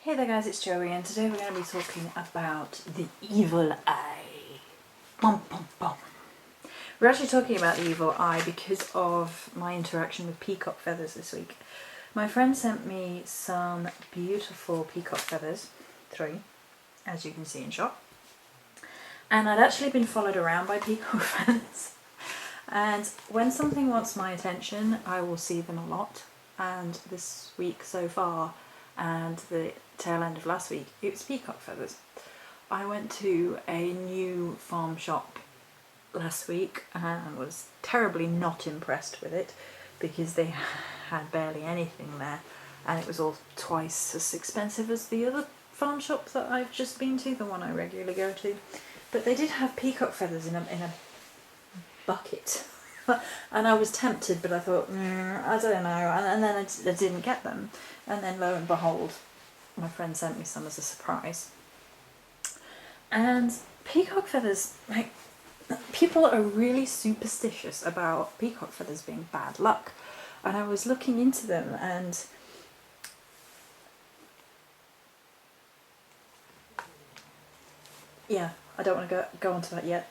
Hey there guys, it's Joey, and today we're going to be talking about the evil eye. Bum, bum, bum. We're actually talking about the evil eye because of my interaction with peacock feathers this week. My friend sent me some beautiful peacock feathers, 3, as you can see in shot. And I'd actually been followed around by peacock feathers. And when something wants my attention, I will see them a lot. And this week so far, and the tail end of last week, it was peacock feathers. I went to a new farm shop last week and was terribly not impressed with it because they had barely anything there, and it was all twice as expensive as the other farm shop that I've just been to, the one I regularly go to. But they did have peacock feathers in a bucket. And I was tempted, but I thought, I don't know, and then I didn't get them. And then lo and behold, my friend sent me some as a surprise. And peacock feathers, like, people are really superstitious about peacock feathers being bad luck. And I was looking into them, and yeah, I don't want to go on to that yet.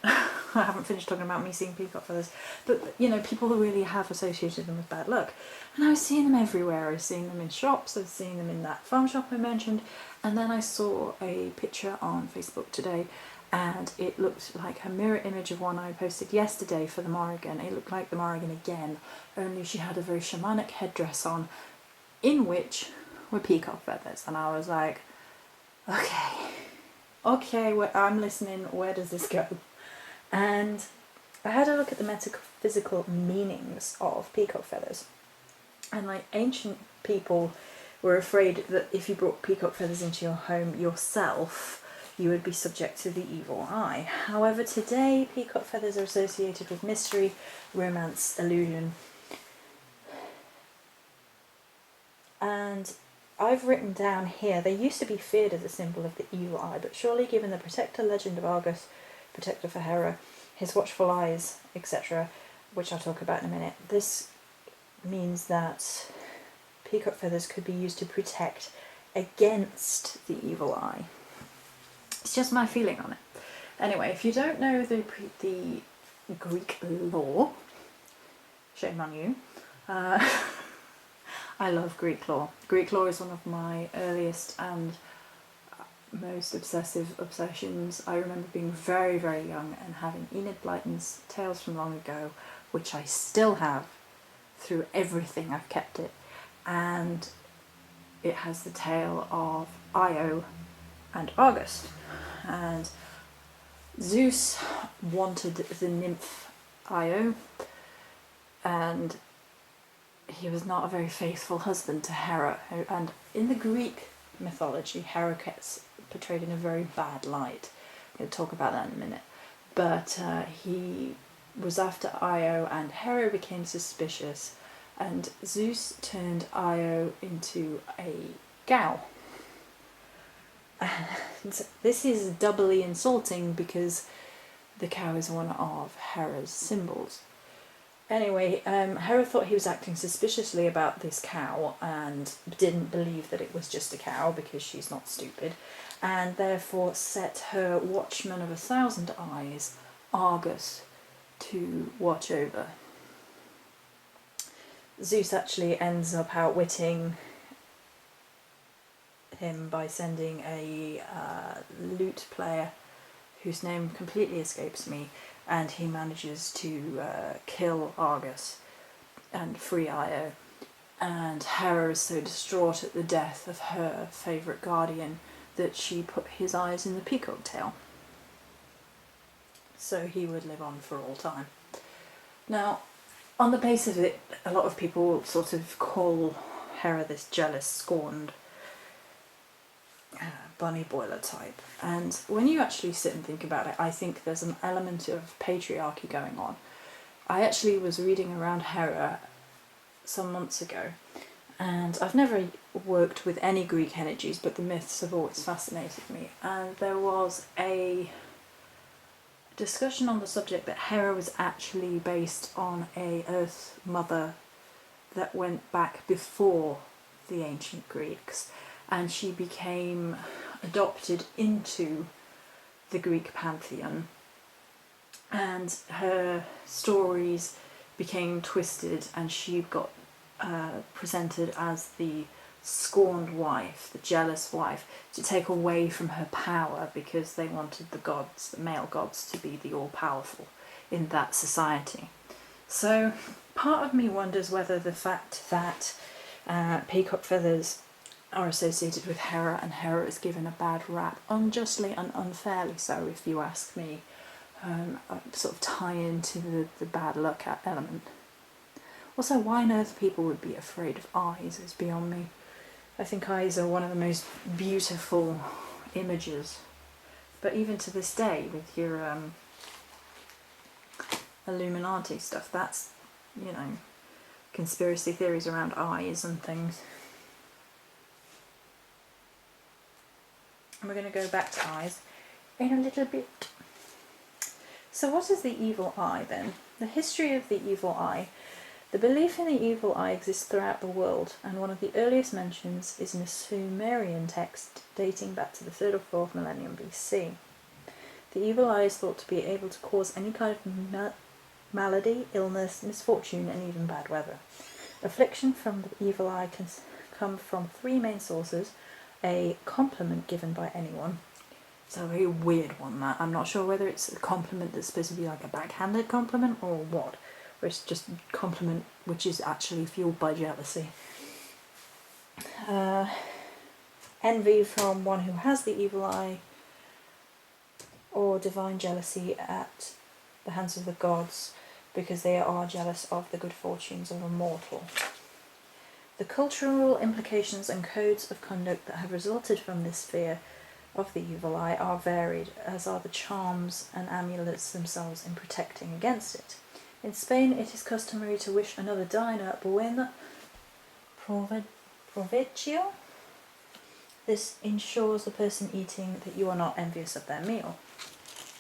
I haven't finished talking about me seeing peacock feathers. But, you know, people really have associated them with bad luck. And I was seeing them everywhere. I was seeing them in shops, I was seeing them in that farm shop I mentioned. And then I saw a picture on Facebook today, and it looked like a mirror image of one I posted yesterday for the Morrigan. It looked like the Morrigan again, only she had a very shamanic headdress on, in which were peacock feathers. And I was like, okay, I'm listening, where does this go? And I had a look at the metaphysical meanings of peacock feathers. And like, ancient people were afraid that if you brought peacock feathers into your home yourself, you would be subject to the evil eye. However, today peacock feathers are associated with mystery, romance, illusion. And I've written down here, they used to be feared as a symbol of the evil eye, but surely given the protector legend of Argos, protector for Hera, his watchful eyes, etc., which I'll talk about in a minute, this means that peacock feathers could be used to protect against the evil eye. It's just my feeling on it. Anyway, if you don't know the Greek lore, shame on you. I love Greek lore. Greek lore is one of my earliest and most obsessive obsessions. I remember being very, very young and having Enid Blyton's Tales from Long Ago, which I still have through everything, I've kept it. And it has the tale of Io and Argos. And Zeus wanted the nymph Io, and he was not a very faithful husband to Hera. And in the Greek mythology, Hera gets portrayed in a very bad light. We'll talk about that in a minute. But he was after Io, and Hera became suspicious, and Zeus turned Io into a cow. And this is doubly insulting because the cow is one of Hera's symbols. Anyway, Hera thought he was acting suspiciously about this cow and didn't believe that it was just a cow because she's not stupid, and therefore set her watchman of 1,000 eyes, Argos, to watch over. Zeus actually ends up outwitting him by sending a lute player whose name completely escapes me, and he manages to kill Argos and free Io. And Hera is so distraught at the death of her favourite guardian that she put his eyes in the peacock tail, so he would live on for all time. Now, on the basis of it, a lot of people sort of call Hera this jealous, scorned bunny boiler type, and when you actually sit and think about it, I think there's an element of patriarchy going on. I actually was reading around Hera some months ago, and I've never worked with any Greek energies, but the myths have always fascinated me, and there was a discussion on the subject that Hera was actually based on a earth mother that went back before the ancient Greeks, and she became adopted into the Greek pantheon, and her stories became twisted, and she got presented as the scorned wife, the jealous wife, to take away from her power, because they wanted the gods, the male gods, to be the all-powerful in that society. So part of me wonders whether the fact that peacock feathers are associated with Hera, and Hera is given a bad rap, unjustly and unfairly so, if you ask me, sort of tie into the bad luck element. Also, why on earth people would be afraid of eyes is beyond me. I think eyes are one of the most beautiful images. But even to this day, with your Illuminati stuff, that's, you know, conspiracy theories around eyes and things. And we're going to go back to eyes in a little bit. So what is the evil eye then? The history of the evil eye. The belief in the evil eye exists throughout the world, and one of the earliest mentions is in a Sumerian text dating back to the 3rd or 4th millennium BC. The evil eye is thought to be able to cause any kind of malady, illness, misfortune, and even bad weather. Affliction from the evil eye can come from 3 main sources: a compliment given by anyone. It's a very weird one, that. I'm not sure whether it's a compliment that's supposed to be like a backhanded compliment or what. Or it's just a compliment which is actually fueled by jealousy. Envy from one who has the evil eye, or divine jealousy at the hands of the gods, because they are jealous of the good fortunes of a mortal. The cultural implications and codes of conduct that have resulted from this fear of the evil eye are varied, as are the charms and amulets themselves in protecting against it. In Spain, it is customary to wish another diner buen provecho. This ensures the person eating that you are not envious of their meal.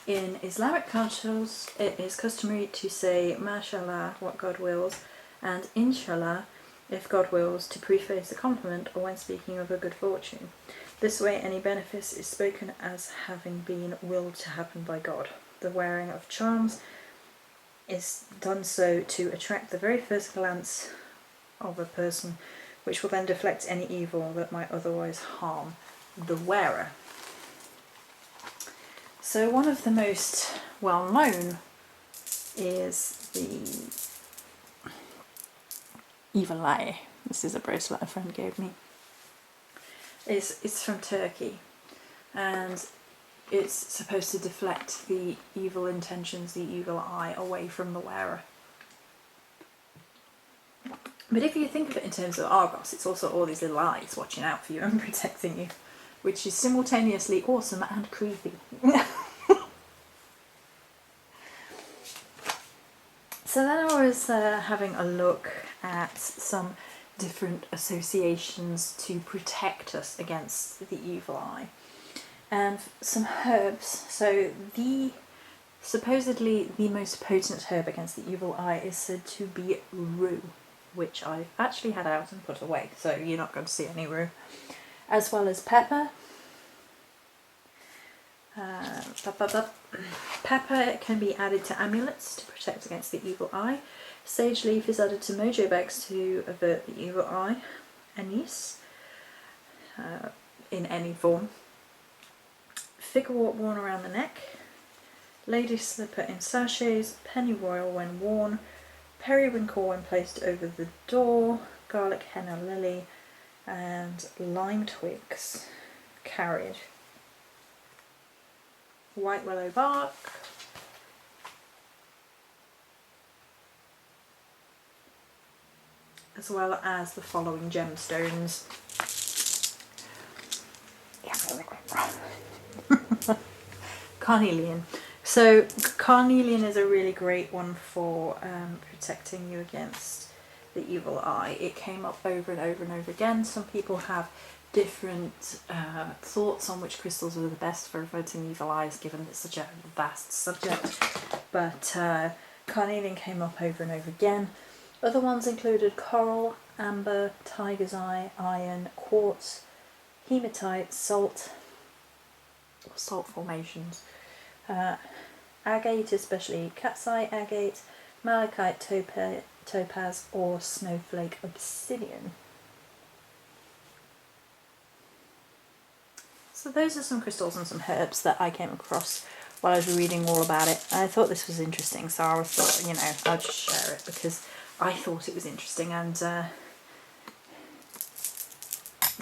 In Islamic cultures, it is customary to say mashallah, what God wills, and inshallah, if God wills, to preface a compliment or when speaking of a good fortune. This way, any benefice is spoken as having been willed to happen by God. The wearing of charms is done so to attract the very first glance of a person, which will then deflect any evil that might otherwise harm the wearer. So one of the most well known is the evil eye. This is a bracelet a friend gave me. It's from Turkey, and it's supposed to deflect the evil intentions, the evil eye, away from the wearer. But if you think of it in terms of Argos, it's also all these little eyes watching out for you and protecting you, which is simultaneously awesome and creepy. So then I was having a look at some different associations to protect us against the evil eye, and some herbs. So supposedly the most potent herb against the evil eye is said to be rue, which I've actually had out and put away, so you're not going to see any rue, as well as pepper. Pepper can be added to amulets to protect against the evil eye. Sage leaf is added to mojo bags to avert the evil eye. Anise, in any form. Figurewort worn around the neck. Lady slipper in sachets. Pennyroyal when worn. Periwinkle when placed over the door. Garlic henna lily. And lime twigs carried. White willow bark. As well as the following gemstones. Carnelian. So carnelian is a really great one for protecting you against the evil eye. It came up over and over and over again. Some people have different thoughts on which crystals are the best for averting evil eyes, given it's such a vast subject. But carnelian came up over and over again. Other ones included coral, amber, tiger's eye, iron, quartz, hematite, salt, or salt formations, agate, especially calcite, agate, malachite, topaz, or snowflake obsidian. So those are some crystals and some herbs that I came across while I was reading all about it. I thought this was interesting, so I thought, you know, I'll just share it because I thought it was interesting, and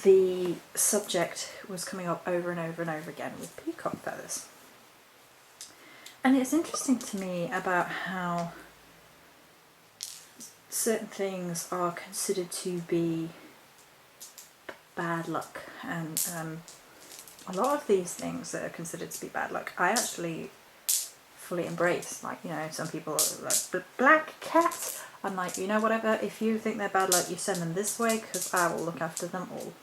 the subject was coming up over and over and over again with peacock feathers. And it's interesting to me about how certain things are considered to be bad luck, and a lot of these things that are considered to be bad luck, I actually fully embrace. Like, you know, some people are like, black cat. I'm like, you know, whatever, if you think they're bad luck, you send them this way, because I will look after them all.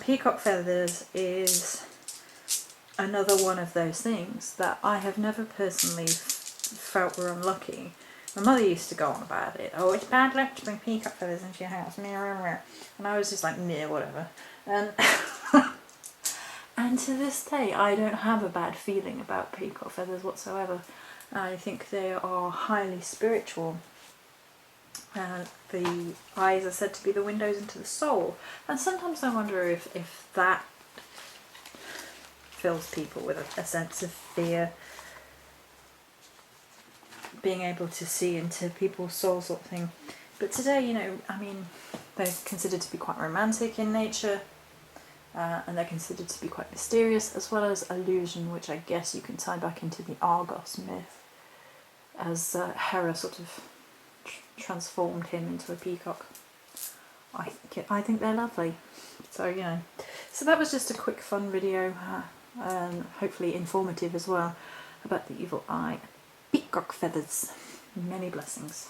Peacock feathers is another one of those things that I have never personally felt were unlucky. My mother used to go on about it. Oh, it's bad luck to bring peacock feathers into your house. And I was just like, nah, whatever. And to this day, I don't have a bad feeling about peacock feathers whatsoever. I think they are highly spiritual. The eyes are said to be the windows into the soul. And sometimes I wonder if that fills people with a sense of fear. Being able to see into people's souls, sort of thing. But today, you know, I mean, they're considered to be quite romantic in nature. And they're considered to be quite mysterious, as well as illusion, which I guess you can tie back into the Argos myth, as Hera sort of transformed him into a peacock. I think they're lovely. So, you know. So that was just a quick fun video, hopefully informative as well, about the evil eye. Peacock feathers. Many blessings.